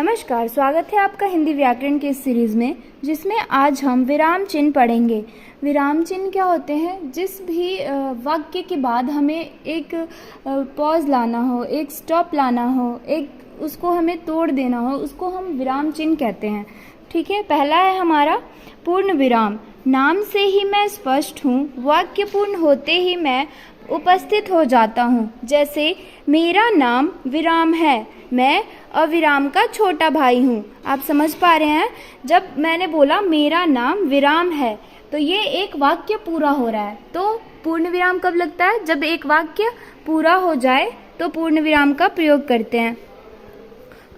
नमस्कार, स्वागत है आपका हिंदी व्याकरण के इस सीरीज़ में, जिसमें आज हम विराम चिन्ह पढ़ेंगे। विराम चिन्ह क्या होते हैं? जिस भी वाक्य के बाद हमें एक पॉज लाना हो, एक स्टॉप लाना हो, एक उसको हमें तोड़ देना हो, उसको हम विराम चिन्ह कहते हैं। ठीक है, पहला है हमारा पूर्ण विराम। नाम से ही मैं स्पष्ट हूँ, वाक्य पूर्ण होते ही मैं उपस्थित हो जाता हूँ। जैसे मेरा नाम विराम है, मैं अविराम का छोटा भाई हूँ। आप समझ पा रहे हैं? जब मैंने बोला मेरा नाम विराम है, तो ये एक वाक्य पूरा हो रहा है। तो पूर्ण विराम कब लगता है? जब एक वाक्य पूरा हो जाए तो पूर्ण विराम का प्रयोग करते हैं।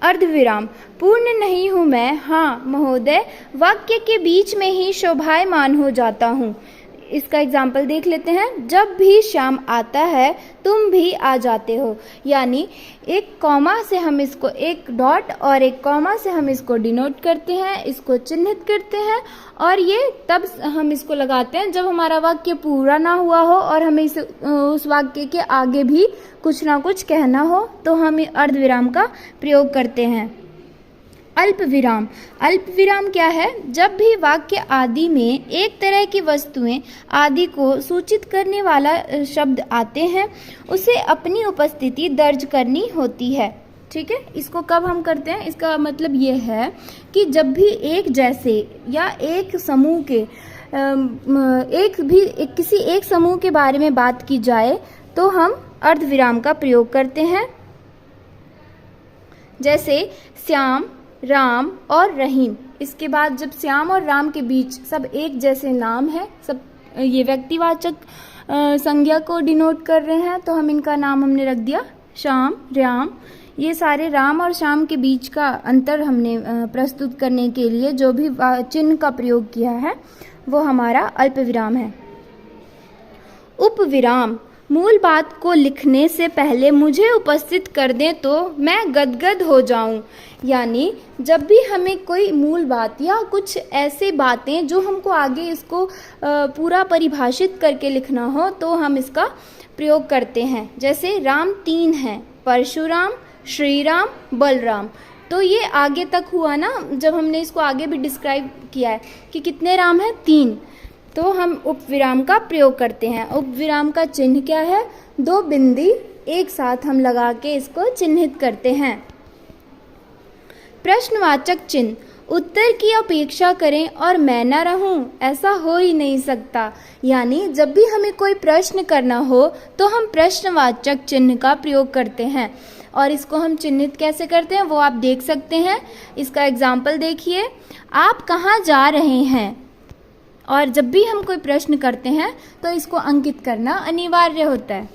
अर्धविराम। पूर्ण नहीं हूँ मैं, हाँ महोदय, वाक्य के बीच में ही शोभायमान हो जाता हूँ। इसका एग्जाम्पल देख लेते हैं। जब भी शाम आता है तुम भी आ जाते हो। यानी एक कॉमा से हम इसको, एक डॉट और एक कॉमा से हम इसको डिनोट करते हैं, इसको चिन्हित करते हैं, और ये तब हम इसको लगाते हैं जब हमारा वाक्य पूरा ना हुआ हो और हमें उस वाक्य के आगे भी कुछ ना कुछ कहना हो, तो हम अर्धविराम का प्रयोग करते हैं। अल्प विराम। अल्प विराम क्या है? जब भी वाक्य आदि में एक तरह की वस्तुएं आदि को सूचित करने वाला शब्द आते हैं, उसे अपनी उपस्थिति दर्ज करनी होती है। ठीक है, इसको कब हम करते हैं? इसका मतलब ये है कि जब भी एक जैसे या एक समूह के किसी एक समूह के बारे में बात की जाए तो हम अर्धविराम का प्रयोग करते हैं। जैसे श्याम, राम और रहीम। इसके बाद जब श्याम और राम के बीच सब एक जैसे नाम है, सब ये व्यक्तिवाचक संज्ञा को डिनोट कर रहे हैं, तो हम इनका नाम हमने रख दिया श्याम, राम। ये सारे राम और श्याम के बीच का अंतर हमने प्रस्तुत करने के लिए जो भी चिन्ह का प्रयोग किया है वो हमारा अल्प विराम है। उपविराम। मूल बात को लिखने से पहले मुझे उपस्थित कर दें तो मैं गदगद हो जाऊं। यानी जब भी हमें कोई मूल बात या कुछ ऐसे बातें जो हमको आगे इसको पूरा परिभाषित करके लिखना हो, तो हम इसका प्रयोग करते हैं। जैसे राम 3 हैं, परशुराम, श्री राम, बलराम। तो ये आगे तक हुआ ना, जब हमने इसको आगे भी डिस्क्राइब किया है कि कितने राम हैं, 3। तो हम उपविराम का प्रयोग करते हैं। उपविराम का चिन्ह क्या है? 2 बिंदी एक साथ हम लगा के इसको चिन्हित करते हैं। प्रश्नवाचक चिन्ह। उत्तर की अपेक्षा करें और मैं न रहूं, ऐसा हो ही नहीं सकता। यानी जब भी हमें कोई प्रश्न करना हो तो हम प्रश्नवाचक चिन्ह का प्रयोग करते हैं। और इसको हम चिन्हित कैसे करते हैं वो आप देख सकते हैं। इसका एग्जाम्पल देखिए। आप कहाँ जा रहे हैं? और जब भी हम कोई प्रश्न करते हैं तो इसको अंकित करना अनिवार्य होता है।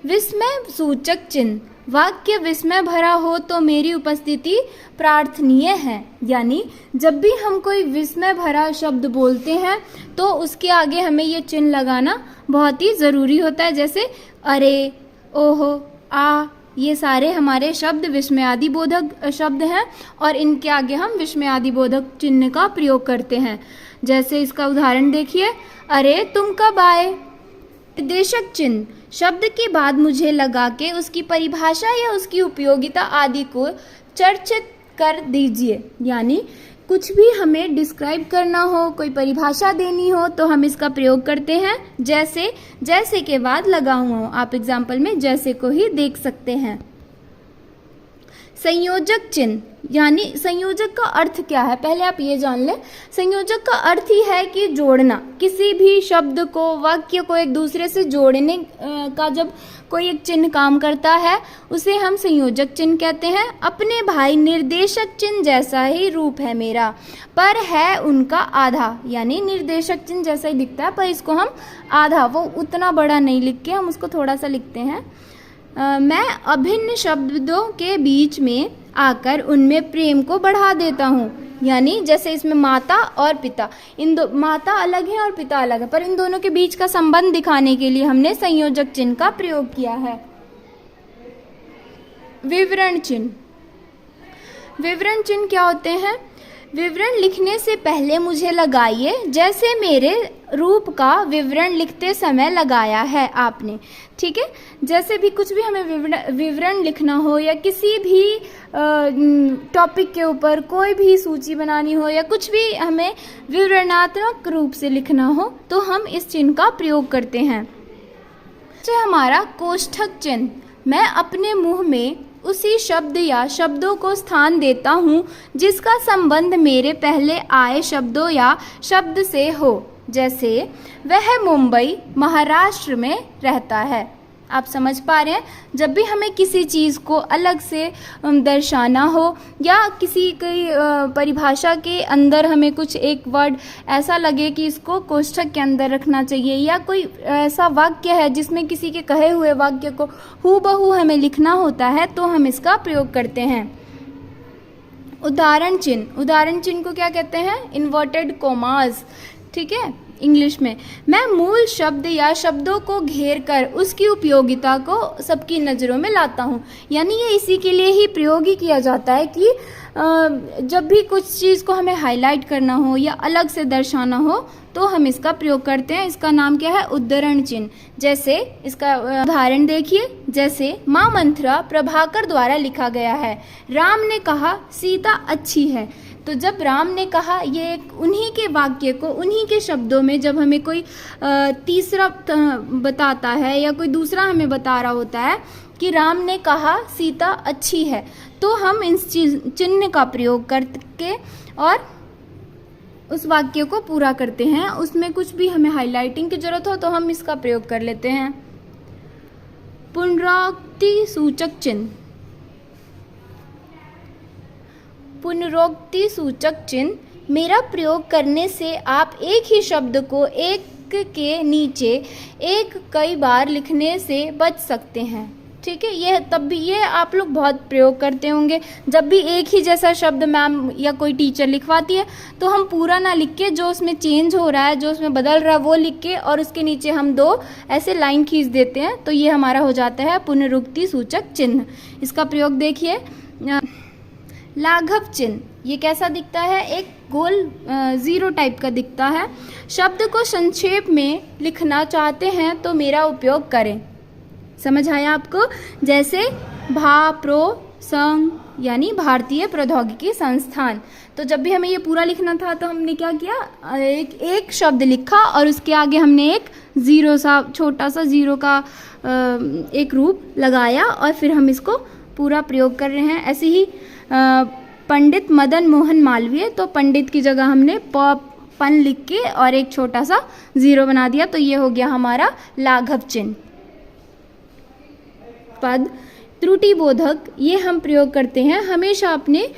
विस्मय सूचक चिन्ह। वाक्य विस्मय भरा हो तो मेरी उपस्थिति प्रार्थनीय है। यानी जब भी हम कोई विस्मय भरा शब्द बोलते हैं तो उसके आगे हमें ये चिन्ह लगाना बहुत ही ज़रूरी होता है। जैसे अरे, ओहो, आ, ये सारे हमारे शब्द विस्मयादि बोधक शब्द हैं और इनके आगे हम विस्मयादि बोधक चिन्ह का प्रयोग करते हैं। जैसे इसका उदाहरण देखिए। अरे तुम कब आए? निर्देशक चिन्ह। शब्द के बाद मुझे लगा के उसकी परिभाषा या उसकी उपयोगिता आदि को चर्चित कर दीजिए। यानी कुछ भी हमें डिस्क्राइब करना हो, कोई परिभाषा देनी हो, तो हम इसका प्रयोग करते हैं। जैसे, जैसे के बाद लगा हुआ हो। आप एग्जाम्पल में जैसे को ही देख सकते हैं। संयोजक चिन्ह। यानी संयोजक का अर्थ क्या है, पहले आप ये जान लें। संयोजक का अर्थ ही है कि जोड़ना। किसी भी शब्द को, वाक्य को एक दूसरे से जोड़ने का जब कोई एक चिन्ह काम करता है उसे हम संयोजक चिन्ह कहते हैं। अपने भाई निर्देशक चिन्ह जैसा ही रूप है मेरा, पर है उनका आधा। यानी निर्देशक चिन्ह जैसा ही दिखता है, पर इसको हम आधा, वो उतना बड़ा नहीं लिख के हम उसको थोड़ा सा लिखते हैं। मैं अभिन्न शब्दों के बीच में आकर उनमें प्रेम को बढ़ा देता हूँ। यानी जैसे इसमें माता और पिता, माता अलग है और पिता अलग है, पर इन दोनों के बीच का संबंध दिखाने के लिए हमने संयोजक चिन्ह का प्रयोग किया है। विवरण चिन्ह। विवरण चिन्ह क्या होते हैं? विवरण लिखने से पहले मुझे लगाइए जैसे मेरे रूप का विवरण लिखते समय लगाया है आपने। ठीक है, जैसे भी कुछ भी हमें विवरण लिखना हो या किसी भी टॉपिक के ऊपर कोई भी सूची बनानी हो या कुछ भी हमें विवरणात्मक रूप से लिखना हो तो हम इस चिन्ह का प्रयोग करते हैं। हमारा कोष्ठक चिन्ह, मैं अपने मुंह में उसी शब्द या शब्दों को स्थान देता हूँ जिसका संबंध मेरे पहले आए शब्दों या शब्द से हो। जैसे वह मुंबई महाराष्ट्र में रहता है। आप समझ पा रहे हैं, जब भी हमें किसी चीज़ को अलग से दर्शाना हो या किसी की परिभाषा के अंदर हमें कुछ एक वर्ड ऐसा लगे कि इसको कोष्ठक के अंदर रखना चाहिए या कोई ऐसा वाक्य है जिसमें किसी के कहे हुए वाक्य को हूबहू हमें लिखना होता है तो हम इसका प्रयोग करते हैं। उदाहरण चिन्ह, उदाहरण चिन्ह को क्या कहते हैं? Inverted commas. ठीक है, इंग्लिश में। मैं मूल शब्द या शब्दों को घेर कर उसकी उपयोगिता को सबकी नज़रों में लाता हूँ। यानी ये इसी के लिए ही प्रयोग ही किया जाता है कि जब भी कुछ चीज़ को हमें हाईलाइट करना हो या अलग से दर्शाना हो तो हम इसका प्रयोग करते हैं। इसका नाम क्या है? उद्धरण चिन्ह। जैसे इसका उदाहरण देखिए, जैसे माँ मंत्रा प्रभाकर द्वारा लिखा गया है। राम ने कहा सीता अच्छी है। तो जब राम ने कहा, ये एक उन्हीं के वाक्य को उन्हीं के शब्दों में जब हमें कोई तीसरा बताता है या कोई दूसरा हमें बता रहा होता है कि राम ने कहा सीता अच्छी है, तो हम इस चिन्ह का प्रयोग करके और उस वाक्य को पूरा करते हैं। उसमें कुछ भी हमें हाईलाइटिंग की जरूरत हो तो हम इसका प्रयोग कर लेते हैं। पुनरावृत्ति सूचक चिन्ह। पुनरोक्ति सूचक चिन्ह मेरा प्रयोग करने से आप एक ही शब्द को एक के नीचे एक कई बार लिखने से बच सकते हैं। ठीक है, ये आप लोग बहुत प्रयोग करते होंगे। जब भी एक ही जैसा शब्द मैम या कोई टीचर लिखवाती है तो हम पूरा ना लिख के जो उसमें चेंज हो रहा है, जो उसमें बदल रहा है वो लिख के और उसके नीचे हम 2 ऐसे लाइन खींच देते हैं, तो ये हमारा हो जाता है पुनरुक्ति सूचक चिन्ह। इसका प्रयोग देखिए। लाघव चिन्ह, ये कैसा दिखता है? एक गोल जीरो टाइप का दिखता है। शब्द को संक्षेप में लिखना चाहते हैं तो मेरा उपयोग करें। समझ आया आपको? जैसे भाप्रो संघ यानी भारतीय प्रौद्योगिकी संस्थान। तो जब भी हमें ये पूरा लिखना था तो हमने क्या किया? एक शब्द लिखा और उसके आगे हमने एक जीरो सा छोटा सा जीरो का एक रूप लगाया और फिर हम इसको पूरा प्रयोग कर रहे हैं। ऐसे ही पंडित मदन मोहन मालवीय, तो पंडित की जगह हमने पन लिख के और एक छोटा सा जीरो बना दिया, तो ये हो गया हमारा लाघव चिन्ह। पद त्रुटिबोधक, ये हम प्रयोग करते हैं हमेशा अपने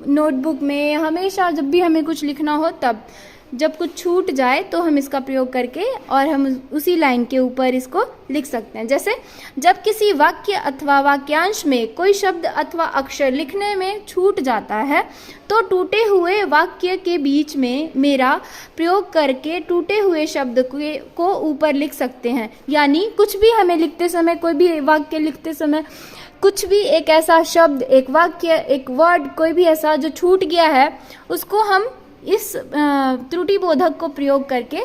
नोटबुक में। हमेशा जब भी हमें कुछ लिखना हो तब जब कुछ छूट जाए तो हम इसका प्रयोग करके और हम उसी लाइन के ऊपर इसको लिख सकते हैं। जैसे जब किसी वाक्य अथवा वाक्यांश में कोई शब्द अथवा अक्षर लिखने में छूट जाता है तो टूटे हुए वाक्य के बीच में मेरा प्रयोग करके टूटे हुए शब्द को ऊपर लिख सकते हैं। यानी कुछ भी हमें लिखते समय, कोई भी वाक्य लिखते समय कुछ भी एक ऐसा शब्द, एक वाक्य, एक वर्ड, कोई भी ऐसा जो छूट गया है उसको हम इस त्रुटिबोधक को प्रयोग करके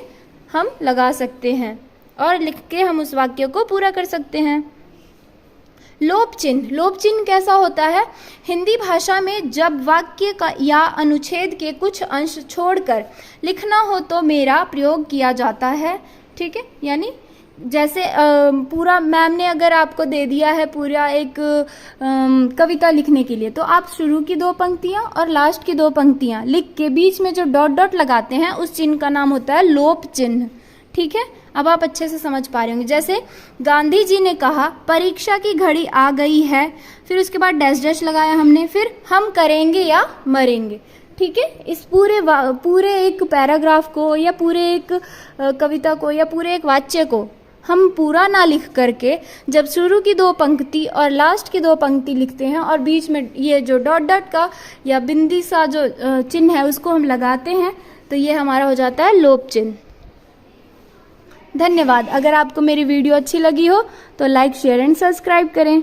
हम लगा सकते हैं और लिख के हम उस वाक्य को पूरा कर सकते हैं। लोप चिन्ह, लोप चिन्ह कैसा होता है? हिंदी भाषा में जब वाक्य का या अनुच्छेद के कुछ अंश छोड़कर लिखना हो तो मेरा प्रयोग किया जाता है। ठीक है, यानी जैसे पूरा मैम ने अगर आपको दे दिया है पूरा एक कविता लिखने के लिए, तो आप शुरू की 2 पंक्तियां और लास्ट की 2 पंक्तियां लिख के बीच में जो डॉट डॉट लगाते हैं उस चिन्ह का नाम होता है लोप चिन्ह। ठीक है, अब आप अच्छे से समझ पा रहे होंगे। जैसे गांधी जी ने कहा परीक्षा की घड़ी आ गई है, फिर उसके बाद डैश डैश लगाया हमने, फिर हम करेंगे या मरेंगे। ठीक है, इस पूरे एक पैराग्राफ को या पूरे एक कविता को या पूरे एक वाक्य को हम पूरा ना लिख करके जब शुरू की 2 पंक्ति और लास्ट की 2 पंक्ति लिखते हैं और बीच में ये जो डॉट डॉट का या बिंदी सा जो चिन्ह है उसको हम लगाते हैं तो ये हमारा हो जाता है लोप चिन्ह। धन्यवाद। अगर आपको मेरी वीडियो अच्छी लगी हो तो लाइक, शेयर एंड सब्सक्राइब करें।